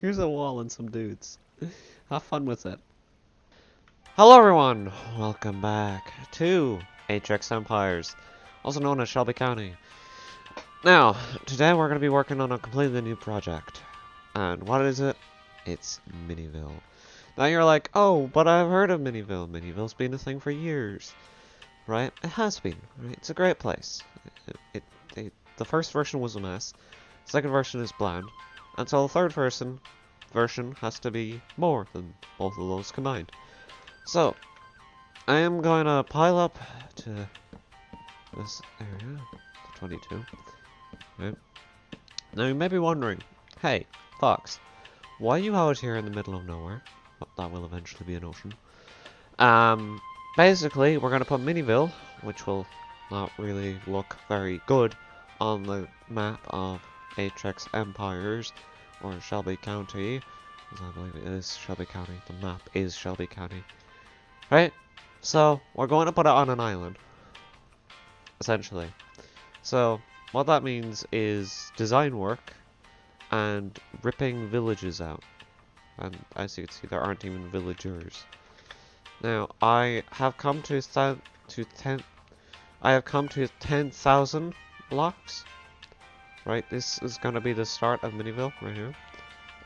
Here's a wall and some dudes. Have fun with it. Hello everyone! Welcome back to Atrix Empires, also known as Shelby County. Now, today we're going to be working on a completely new project. And what is it? It's MiniVille. Now you're like, oh, but I've heard of MiniVille. MiniVille's been a thing for years. Right? It has been. Right? It's a great place. The first version was a mess. The second version is bland. Until the third version has to be more than both of those combined. So, I am going to pile up to this area, to 22. Right? Now you may be wondering, hey, Fox, why are you out here in the middle of nowhere? Well, that will eventually be an ocean. Basically, we're going to put MiniVille, which will not really look very good on the map of Atrix Empires, or Shelby County, as I believe it is Shelby County. The map is Shelby County. Right? So, we're going to put it on an island, essentially. So, what that means is design work and ripping villages out. And as you can see, there aren't even villagers. Now, I have come to 10,000 blocks. Right, this is gonna be the start of MiniVille right here,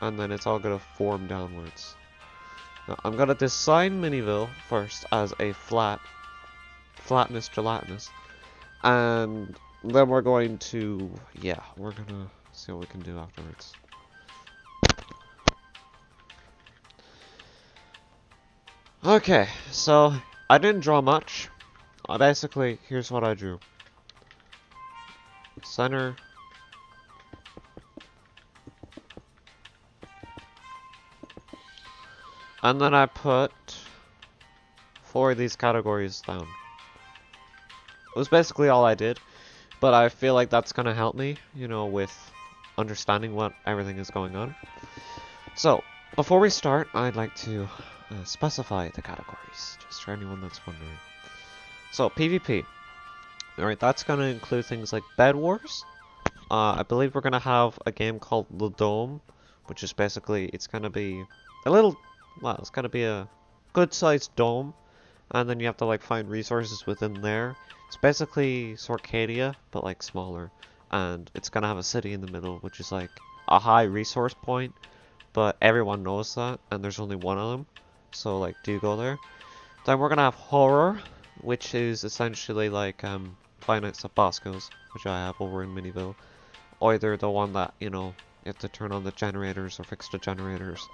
and then it's all gonna form downwards. Now, I'm gonna design MiniVille first as a flatness gelatinous, and then we're going to, yeah, we're gonna see what we can do afterwards. Okay, so I didn't draw much. Basically, here's what I drew. Center. And then I put 4 of these categories down. It was basically all I did, but I feel like that's gonna help me, you know, with understanding what everything is going on. So, before we start, I'd like to specify the categories, just for anyone that's wondering. So, PvP. Alright, that's gonna include things like Bed Wars. I believe we're gonna have a game called The Dome, which is basically, it's gonna be a little, well, it's gonna be a good-sized dome, and then you have to like find resources within there. It's basically Sorcadia, but like smaller, and it's gonna have a city in the middle, which is like a high resource point, but everyone knows that, and there's only one of them, so like do go there. Then we're gonna have Horror, which is essentially like Five Nights at Bosco's, which I have over in MiniVille. Either the one that, you know, you have to turn on the generators or fix the generators,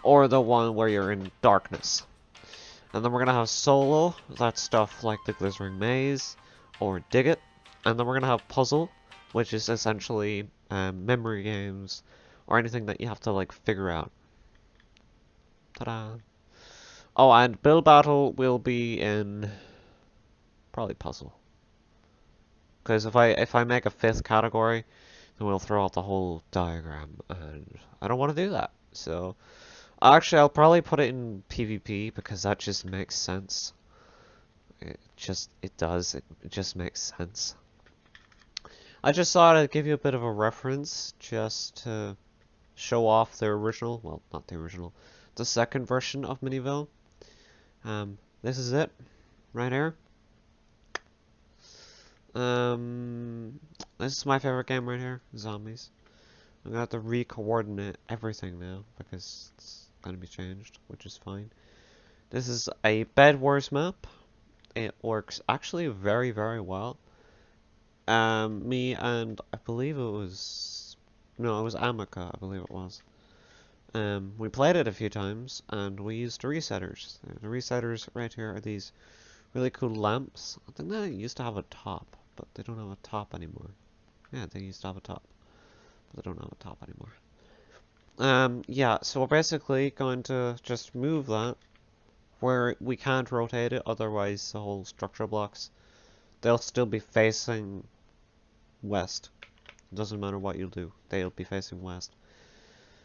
or the one where you're in darkness. And then we're gonna have Solo, that's stuff like the Glittering Maze, or Dig It. And then we're gonna have Puzzle, which is essentially memory games, or anything that you have to like figure out. Ta-da! Oh, and Build Battle will be in probably Puzzle. Because if I make a 5th category, then we'll throw out the whole diagram, and I don't want to do that. So, actually, I'll probably put it in PvP because that just makes sense. It does. It just makes sense. I just thought I'd give you a bit of a reference just to show off the original, well, not the original, the second version of MiniVille. This is it, right here. This is my favorite game right here, Zombies. I'm gonna have to re-coordinate everything now because it's gonna be changed, which is fine. This is a Bed Wars map. It works actually very, very well. Me and I believe it was, no, it was Amica, I believe it was. We played it a few times and we used the resetters. The resetters right here are these really cool lamps. I think they used to have a top, but they don't have a top anymore. Yeah, they used to have a top, but they don't have a top anymore. Yeah, so we're basically going to just move that where we can't rotate it, otherwise the whole structure blocks, they'll still be facing west. It doesn't matter what you do, they'll be facing west.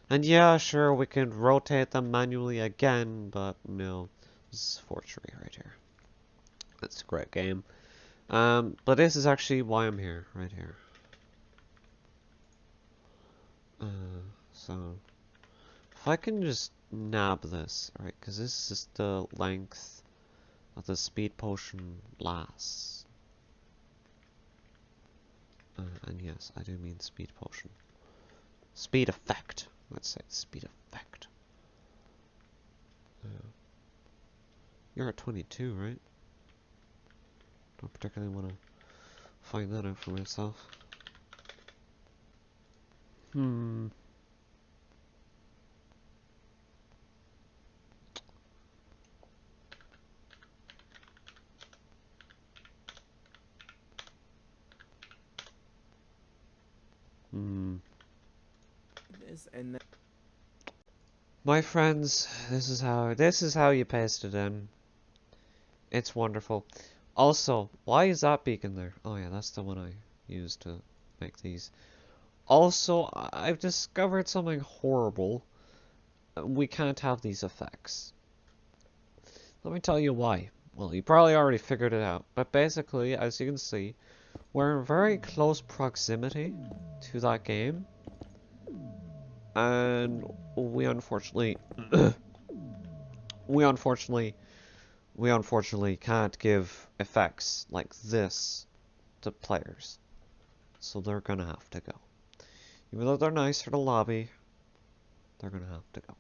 And yeah, sure, we can rotate them manually again, but no, this is Forgery right here. It's a great game. But this is actually why I'm here, right here. So If I can just nab this, right, because this is the length that the speed potion lasts. And yes, I do mean speed potion. Speed effect. Let's say speed effect. You're at 22, right? Don't particularly want to find that out for myself. Hmm. This and then. My friends, this is how you paste it in. It's wonderful. Also, why is that beacon there? Oh yeah, that's the one I used to make these. Also, I've discovered something horrible. We can't have these effects. Let me tell you why. Well, you probably already figured it out, but basically, as you can see, we're in very close proximity to that game, and we unfortunately, we unfortunately can't give effects like this to players, so they're gonna have to go. Even though they're nice for the lobby, they're gonna have to go.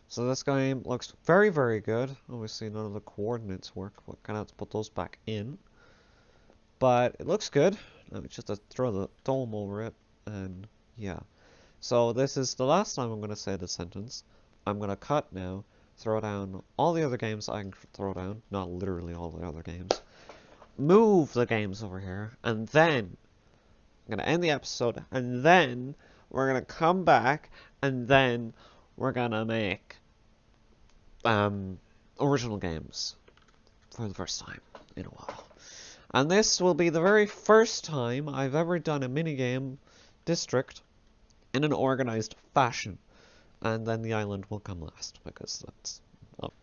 So this game looks very, very good. Obviously none of the coordinates work. We're gonna have to put those back in. But it looks good. Let me just throw the dome over it, and yeah. So this is the last time I'm gonna say this sentence. I'm gonna cut now, throw down all the other games I can throw down, not literally all the other games. Move the games over here, and then I'm gonna end the episode, and then we're gonna come back, and then we're gonna make original games for the first time in a while. And this will be the very first time I've ever done a minigame district in an organized fashion. And then the island will come last, because that's... Oh.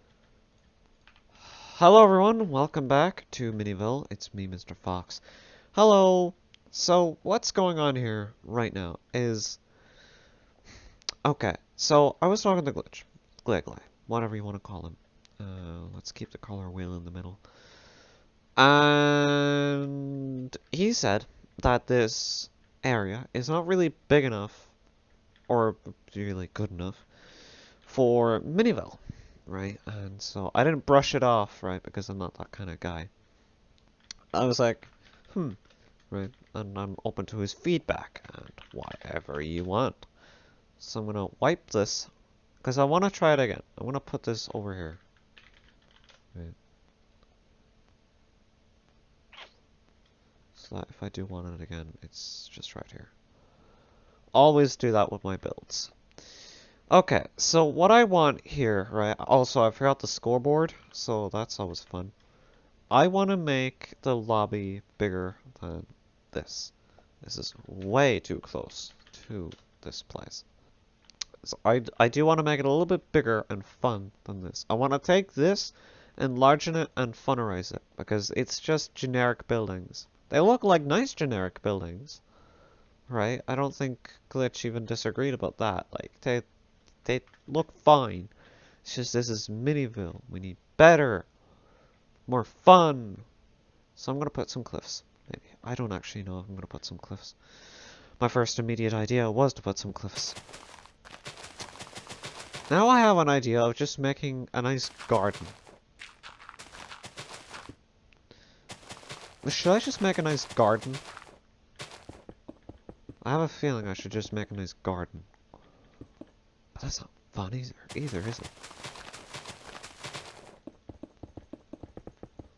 Hello everyone, welcome back to MiniVille. It's me, Mr. Fox. Hello! So, what's going on here right now is... Okay, so I was talking to Glitch, whatever you want to call him. Let's keep the color wheel in the middle. And he said that this area is not really big enough or really good enough for MiniVille, right? And so I didn't brush it off, right? Because I'm not that kind of guy. I was like, right? And I'm open to his feedback and whatever you want. So I'm gonna wipe this because I want to try it again. I want to put this over here. Right. So that if I do want it again, it's just right here. Always do that with my builds. Okay, so what I want here, right? Also, I forgot the scoreboard, so that's always fun. I want to make the lobby bigger than this. This is way too close to this place. So I do want to make it a little bit bigger and fun than this. I want to take this, enlarge it, and funnerize it, because it's just generic buildings. They look like nice generic buildings, right? I don't think Glitch even disagreed about that. Like, they look fine. It's just this is MiniVille. We need better, more fun. So I'm gonna put some cliffs. Maybe. I don't actually know if I'm gonna put some cliffs. My first immediate idea was to put some cliffs. Now I have an idea of just making a nice garden. Should I just make a nice garden? I have a feeling I should just make a nice garden. But that's not fun either, is it?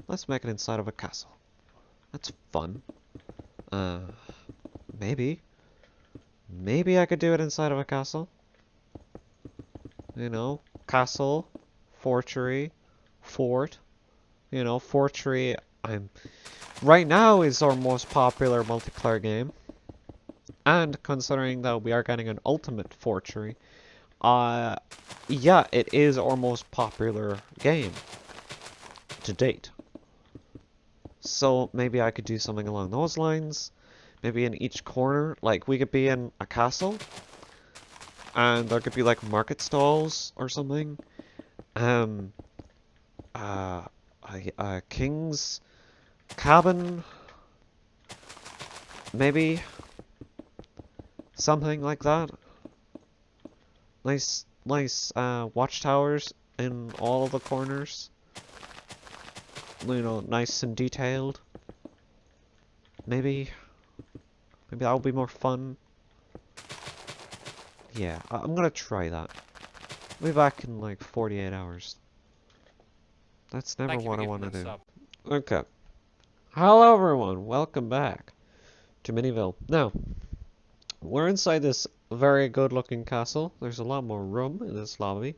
Let's make it inside of a castle. That's fun. Maybe. Maybe I could do it inside of a castle. You know, castle, fortree, fort. You know, fortree, right now is our most popular multiplayer game. And considering that we are getting an ultimate fortree, yeah, it is our most popular game to date. So maybe I could do something along those lines. Maybe in each corner, like we could be in a castle. and there could be like market stalls or something. Um, a king's cabin, maybe something like that. Nice watchtowers in all the corners. You know, nice and detailed. Maybe that would be more fun. Yeah, I'm gonna try that. I'll be back in like 48 hours. That's never what I want to do. Okay. Hello everyone, welcome back to MiniVille. Now, we're inside this very good looking castle. There's a lot more room in this lobby.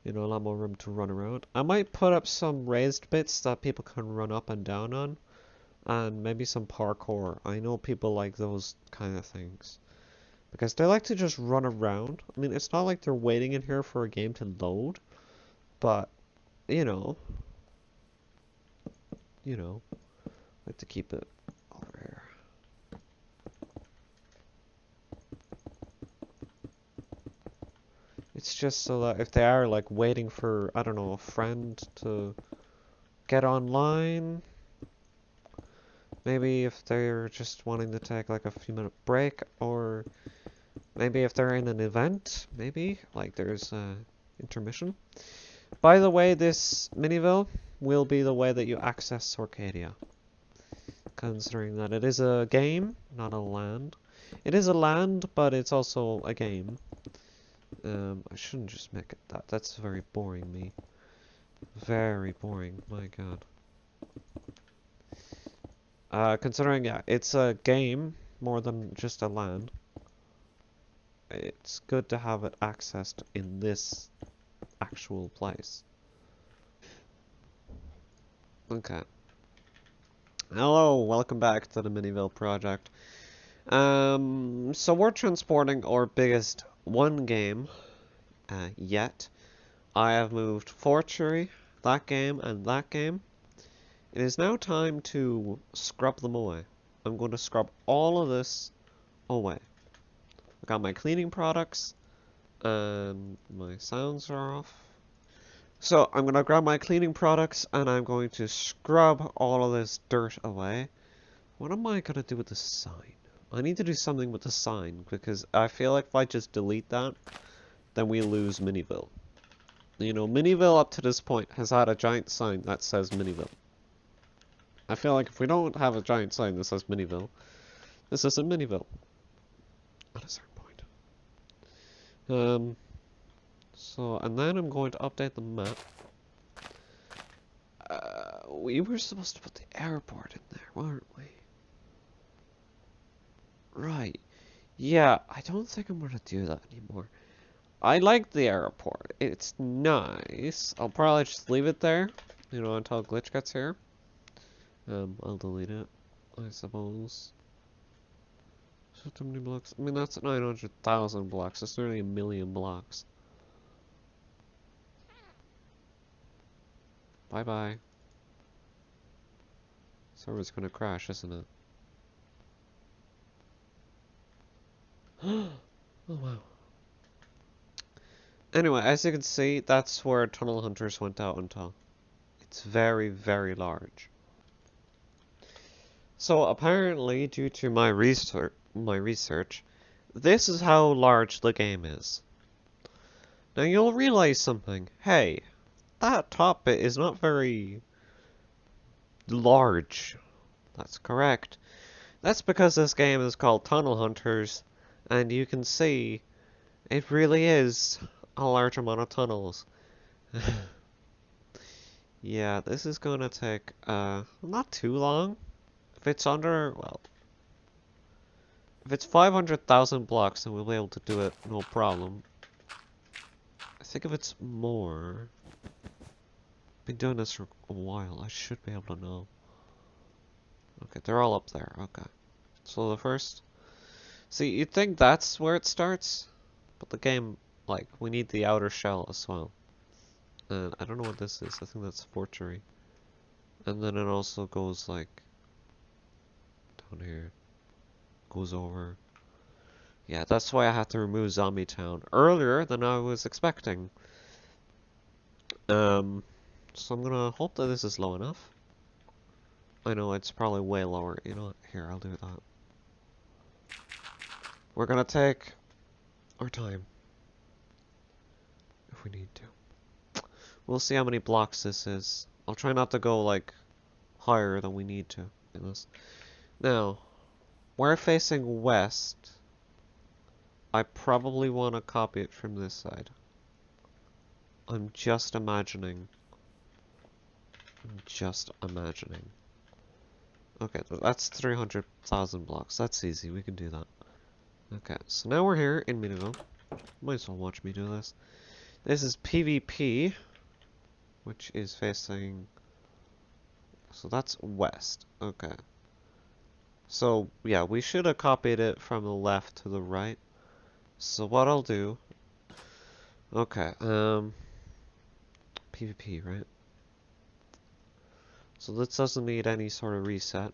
You know, a lot more room to run around. I might put up some raised bits that people can run up and down on. And maybe some parkour. I know people like those kind of things. Because they like to just run around. I mean, it's not like they're waiting in here for a game to load. But, you know, like to keep it over here. It's just so that if they are like waiting for, I don't know, a friend to get online, maybe if they're just wanting to take like a few minute break, or maybe if they're in an event, maybe like there's a intermission. By the way, this MiniVille will be the way that you access Sorcadia. Considering that it is a game, not a land. It is a land, but it's also a game. I shouldn't just make it that. That's very boring, me. Very boring, my god. Considering, yeah, it's a game more than just a land. It's good to have it accessed in this actual place. Okay. Hello, welcome back to the MiniVille project. So we're transporting our biggest one game yet. I have moved Forgery, that game, and that game. It is now time to scrub them away. I'm going to scrub all of this away. I got my cleaning products, and my sounds are off. So I'm going to grab my cleaning products, and I'm going to scrub all of this dirt away. What am I going to do with the sign? I need to do something with the sign, because I feel like if I just delete that, then we lose MiniVille. You know, MiniVille up to this point has had a giant sign that says MiniVille. I feel like if we don't have a giant sign that says MiniVille, this isn't MiniVille. At a certain point. So, and then I'm going to update the map. We were supposed to put the airport in there, weren't we? Right. Yeah, I don't think I'm gonna do that anymore. I like the airport. It's nice. I'll probably just leave it there, you know, until Glitch gets here. I'll delete it, I suppose. So many blocks. I mean, that's 900,000 blocks. That's nearly 1,000,000 blocks. Bye bye. Server's gonna crash, isn't it? Oh wow. Anyway, as you can see, that's where Tunnel Hunters went out until. It's very, very large. So apparently, due to my research, this is how large the game is. Now you'll realize something. Hey, that top bit is not very large. That's correct. That's because this game is called Tunnel Hunters, and you can see it really is a large amount of tunnels. Yeah, this is gonna take not too long. If it's under, well, if it's 500,000 blocks, then we'll be able to do it no problem. I think if it's more, I've been doing this for a while, I should be able to know. Okay, they're all up there, okay. So the first, see, you'd think that's where it starts, but the game, like, we need the outer shell as well. And I don't know what this is, I think that's Forgery. And then it also goes, like, down here, goes over, Yeah, that's why I had to remove Zombie Town earlier than I was expecting. So I'm gonna hope that this is low enough. I know it's probably way lower. You know what? Here, I'll do that. We're gonna take our time if we need to. We'll see how many blocks this is. I'll try not to go like higher than we need to in this. Now, we're facing west. I probably want to copy it from this side. I'm just imagining. Okay, that's 300,000 blocks. That's easy. We can do that. Okay, so now we're here in MiniVille. Might as well watch me do this. This is PvP, which is facing... So that's west. Okay. So, yeah, we should have copied it from the left to the right. So what I'll do... Okay, PvP, right? So this doesn't need any sort of reset.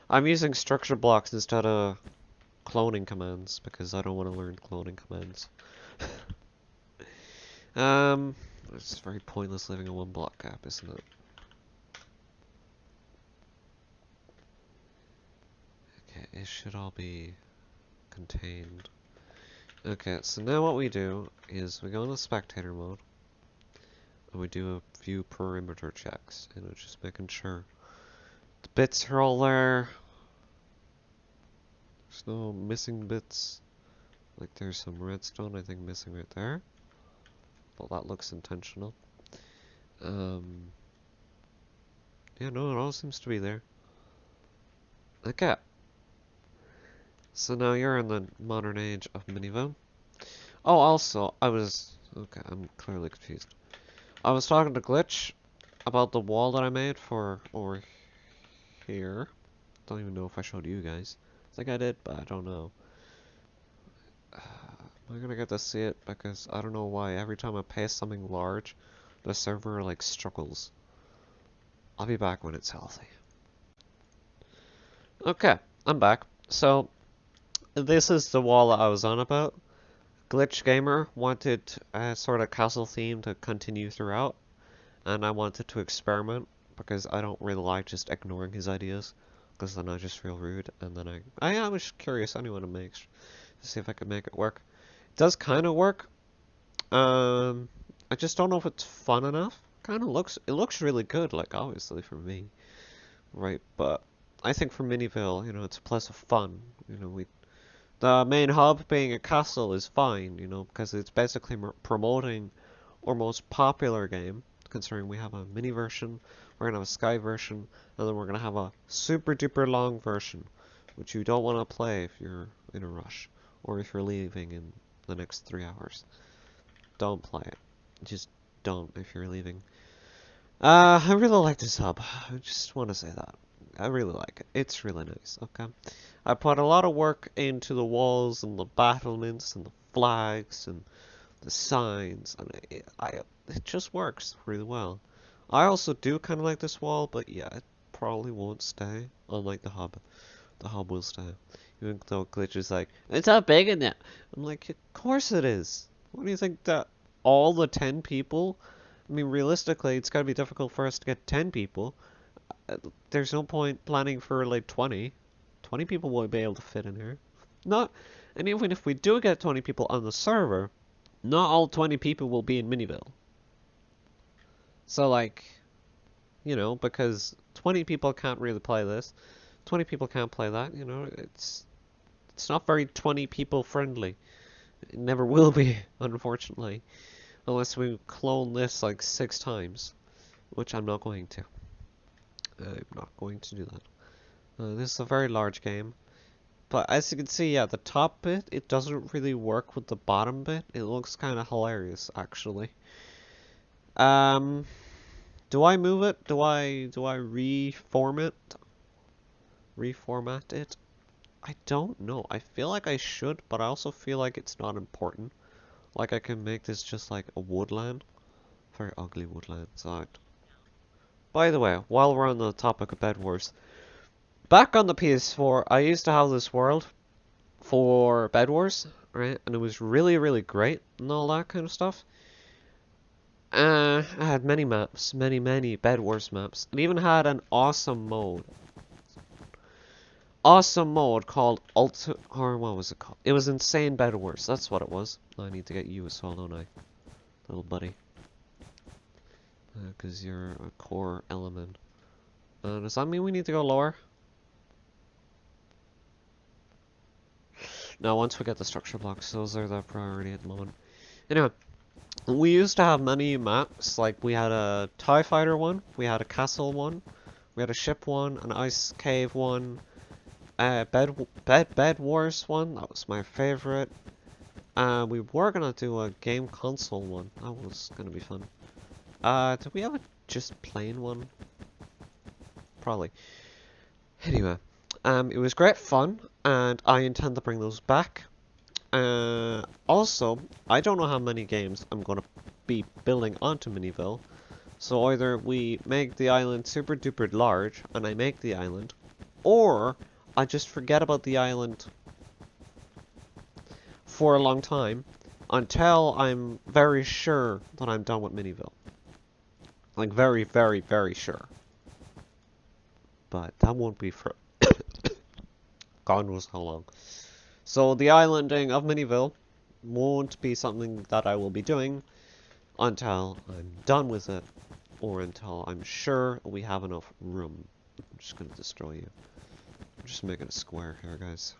I'm using structure blocks instead of cloning commands because I don't want to learn cloning commands. It's very pointless living in one block gap, isn't it? Okay, it should all be contained. Okay, so now what we do is we go into spectator mode and we do a few perimeter checks, you know, just making sure the bits are all there. There's no missing bits. Like there's some redstone I think missing right there. Well, that looks intentional. Yeah, no, it all seems to be there. Okay. So now you're in the modern age of MiniVille. Oh, also, okay, I'm clearly confused. I was talking to Glitch about the wall that I made for over here. Don't even know if I showed you guys. I think I did, but I don't know. Am I gonna get to see it? Because I don't know why. Every time I paste something large, the server like struggles. I'll be back when it's healthy. Okay, I'm back. So, this is the wall that I was on about. Glitch Gamer wanted a sort of castle theme to continue throughout, and I wanted to experiment because I don't really like just ignoring his ideas, because then I just feel rude. And then I was curious anyway to see if I could make it work. It does kind of work. I just don't know if it's fun enough. It looks really good, like obviously for me, right? But I think for MiniVille, you know, it's a place of fun. You know, the main hub being a castle is fine, you know, because it's basically promoting our most popular game, considering we have a mini version, we're going to have a sky version, and then we're going to have a super duper long version, which you don't want to play if you're in a rush, or if you're leaving in the next 3 hours. Don't play it. Just don't if you're leaving. I really like this hub. I just want to say that. I really like it. It's really nice, okay? I put a lot of work into the walls and the battlements and the flags and the signs, and it just works really well. I also do kind of like this wall, but yeah, it probably won't stay, unlike the hub. The hub will stay. Even though Glitch is like, it's not big enough. I'm like, of course it is. What do you think that all the 10 people? I mean, realistically, it's gotta be difficult for us to get 10 people. There's no point planning for like 20. 20 people won't be able to fit in here. And even if we do get 20 people on the server, not all 20 people will be in MiniVille. So like, you know, because 20 people can't really play this, 20 people can't play that, you know, it's not very 20 people friendly. It never will be, unfortunately, unless we clone this like 6 times, which I'm not going to. I'm not going to do that. This is a very large game. But as you can see, yeah, the top bit, it doesn't really work with the bottom bit. It looks kind of hilarious, actually. Do I move it? Do I reformat it? I don't know. I feel like I should, but I also feel like it's not important. Like I can make this just like a woodland. Very ugly woodland side. By the way, while we're on the topic of Bed Wars, back on the PS4, I used to have this world for Bed Wars, right? And it was really, really great and all that kind of stuff. I had many maps, many Bed Wars maps. It even had an awesome mode. Awesome mode called or what was it called? It was Insane Bed Wars, that's what it was. I need to get you as well, don't I? Little buddy. Because you're a core element. Does that mean we need to go lower? No, once we get the structure blocks, those are the priority at the moment. Anyway, we used to have many maps, like we had a TIE fighter one, we had a castle one, we had a ship one, an ice cave one, bed wars one, that was my favorite. We were gonna do a game console one, that was gonna be fun. Did we have a just plain one? Probably. Anyway, it was great fun, and I intend to bring those back. Also, I don't know how many games I'm going to be building onto MiniVille, so either we make the island super duper large, and I make the island, or I just forget about the island for a long time, until I'm very sure that I'm done with MiniVille. Like, very sure. But that won't be for God knows how long. So the islanding of MiniVille won't be something that I will be doing until I'm done with it, or until I'm sure we have enough room. I'm just gonna destroy you. I'm just making a square here, guys.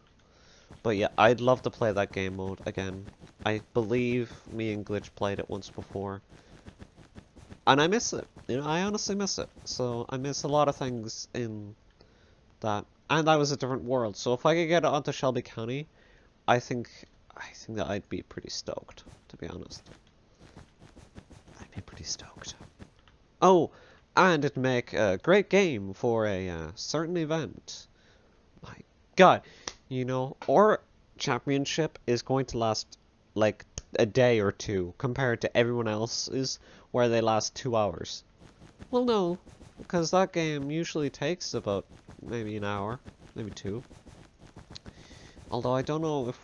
But yeah, I'd love to play that game mode again. I believe me and Glitch played it once before. And I miss it. You know, I honestly miss it. So I miss a lot of things in that. And that was a different world. So if I could get it onto Shelby County, I think that I'd be pretty stoked, to be honest. I'd be pretty stoked. Oh, and it'd make a great game for a certain event. My God, you know, our championship is going to last like a day or two compared to everyone else's where they last 2 hours. Well, no, because that game usually takes about maybe an hour, maybe two. Although I don't know if...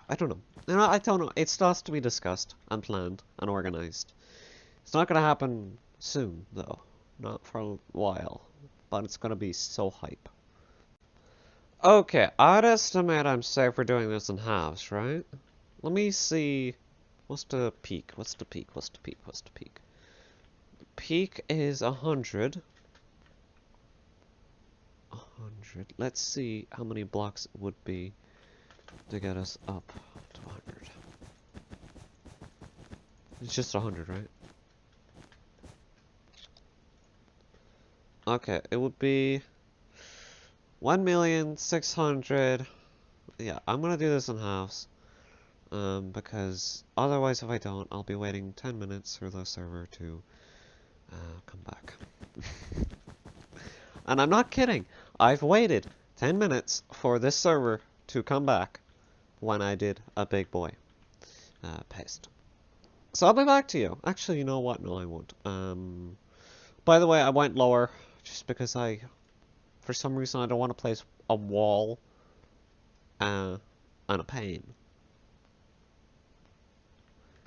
I don't know. You know, I don't know. It still has to be discussed and planned and organized. It's not going to happen soon, though. Not for a while. But it's going to be so hype. Okay, I'd estimate I'm safe for doing this in halves, right? Let me see... What's the peak? What's the peak? What's the peak? What's the peak? The peak is 100. 100. Let's see how many blocks it would be to get us up to 100. It's just 100, right? Okay, it would be 1,600,000. Yeah, I'm gonna do this in halves. Because otherwise if I don't, I'll be waiting 10 minutes for the server to come back. And I'm not kidding. I've waited 10 minutes for this server to come back when I did a big boy paste. So I'll be back to you. Actually, you know what? No, I won't. By the way, I went lower just because for some reason, I don't want to place a wall and a pane.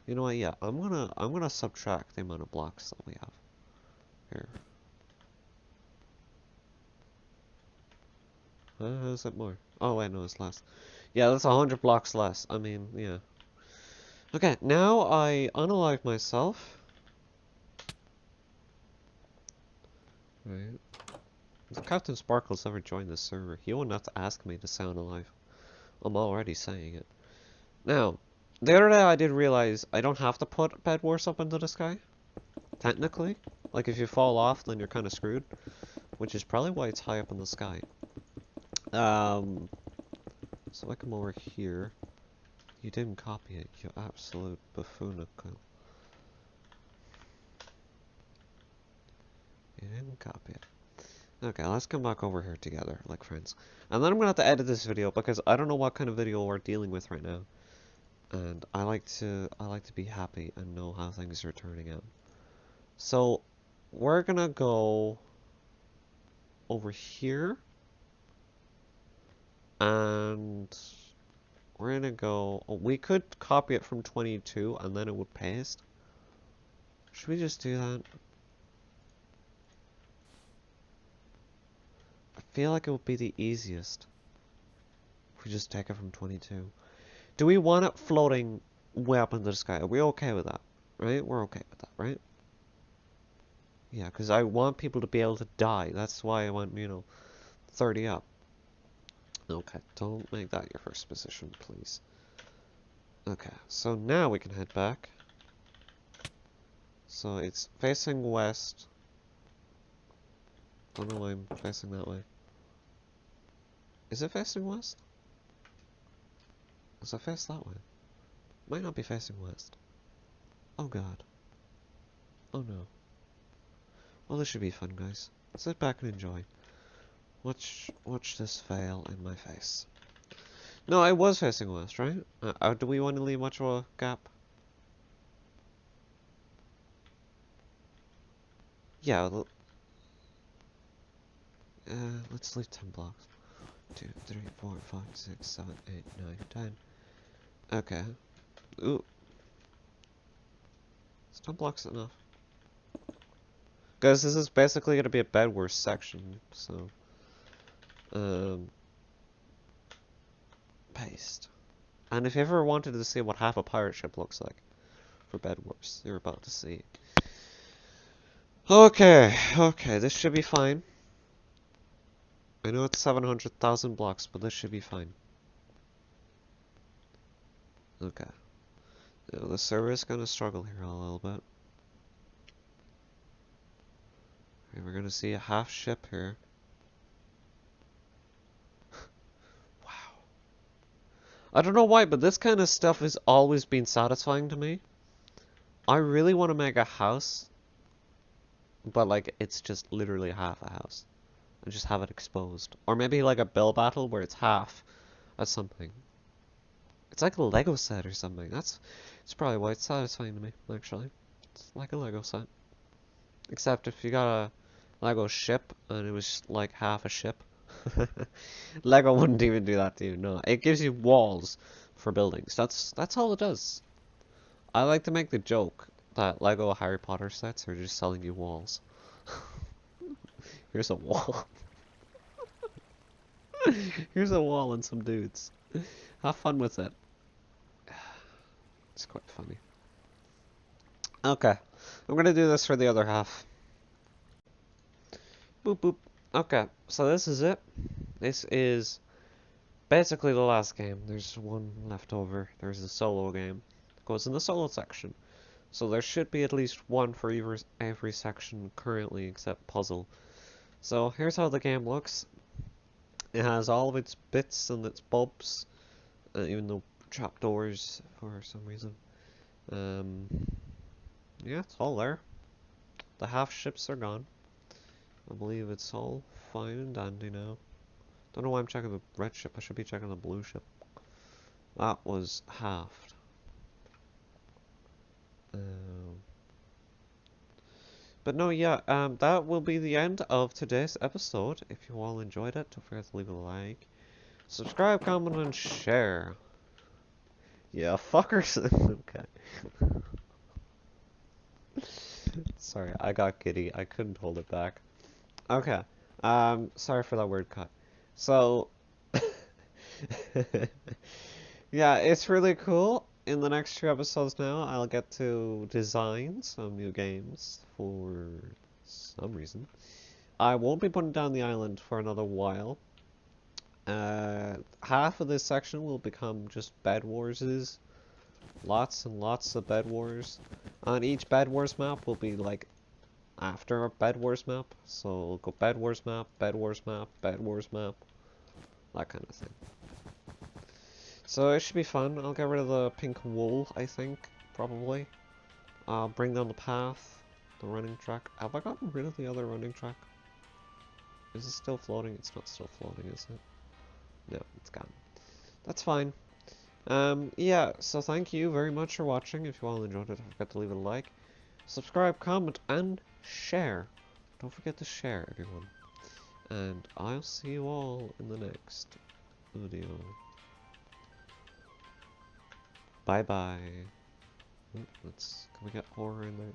You know what? Yeah, I'm gonna subtract the amount of blocks that we have here. Is it more? Oh wait, no, it's less. Yeah, that's 100 blocks less. I mean, yeah. Okay, now I unalive myself. Right. If Captain Sparkles ever joined this server, he wouldn't have to ask me to sound alive. I'm already saying it. Now, the other day I did realize I don't have to put Bed Wars up into the sky. Technically. Like, if you fall off, then you're kind of screwed. Which is probably why it's high up in the sky. So I come over here. You didn't copy it, you absolute buffoonicle. You didn't copy it. Okay, let's come back over here together, like friends. And then I'm gonna have to edit this video because I don't know what kind of video we're dealing with right now. And I like to be happy and know how things are turning out. So we're gonna go over here and we're gonna go... Oh, we could copy it from 22 and then it would paste. Should we just do that? I feel like it would be the easiest if we just take it from 22. Do we want it floating way up into the sky? Are we okay with that? Right? We're okay with that, right? Yeah, because I want people to be able to die. That's why I want, you know, 30 up. Okay, don't make that your first position, please. Okay, so now we can head back. So it's facing west. Don't know why I'm facing that way. Is it facing west? Does it face that way? Might not be facing west. Oh god. Oh no. Well, this should be fun, guys. Sit back and enjoy. Watch this fail in my face. No, I was facing west, right? Do we want to leave much of a gap? Yeah, let's leave 10 blocks. 2, 3, 4, 5, 6, 7, 8, 9, 10. Okay. Ooh. Is 10 blocks enough? Guys, this is basically gonna be a bedwars section, so... Paste. And if you ever wanted to see what half a pirate ship looks like for bedwars, you're about to see. Okay, this should be fine. I know it's 700,000 blocks, but this should be fine. Okay. Now, the server is gonna struggle here a little bit. Okay, we're gonna see a half ship here. Wow. I don't know why, but this kind of stuff has always been satisfying to me. I really want to make a house, but like it's just literally half a house. And just have it exposed. Or maybe like a bill battle where it's half as something. It's like a Lego set or something. It's probably why it's satisfying to me, actually. It's like a Lego set. Except if you got a Lego ship and it was like half a ship. Lego wouldn't even do that to you, no. It gives you walls for buildings. That's all it does. I like to make the joke that Lego Harry Potter sets are just selling you walls. Here's a wall. Here's a wall and some dudes. Have fun with it. It's quite funny. Okay, I'm gonna do this for the other half. Boop boop. Okay, so this is it. This is basically the last game. There's one left over. There's the solo game. It goes in the solo section. So there should be at least one for every section currently except puzzle. So here's how the game looks. It has all of its bits and its bobs, even though trapdoors for some reason. Yeah, it's all there. The half ships are gone. I believe it's all fine and dandy now. Don't know why I'm checking the red ship. I should be checking the blue ship. That was halved. But no, yeah, that will be the end of today's episode. If you all enjoyed it, don't forget to leave a like. Subscribe, comment, and share. Yeah, fuckers. Okay. Sorry, I got giddy. I couldn't hold it back. Okay. Sorry for that word cut. So, yeah, it's really cool. In the next 2 episodes now, I'll get to design some new games for some reason. I won't be putting down the island for another while. Half of this section will become just Bed Warses. Lots and lots of Bed Wars. On each Bed Wars map will be like after a Bed Wars map. So we'll go Bed Wars map, Bed Wars map, Bed Wars map. That kind of thing. So it should be fun. I'll get rid of the pink wool, I think, probably. I'll bring down the path, the running track. Have I gotten rid of the other running track? Is it still floating? It's not still floating, is it? No, it's gone. That's fine. Yeah, so thank you very much for watching. If you all enjoyed it, don't forget to leave a like. Subscribe, comment, and share. Don't forget to share, everyone. And I'll see you all in the next video. Bye bye. Let's. Can we get horror in there?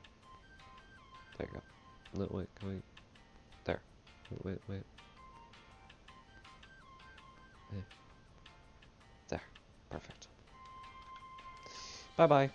There you go. No, wait. Can we? There. Wait. There. Perfect. Bye bye.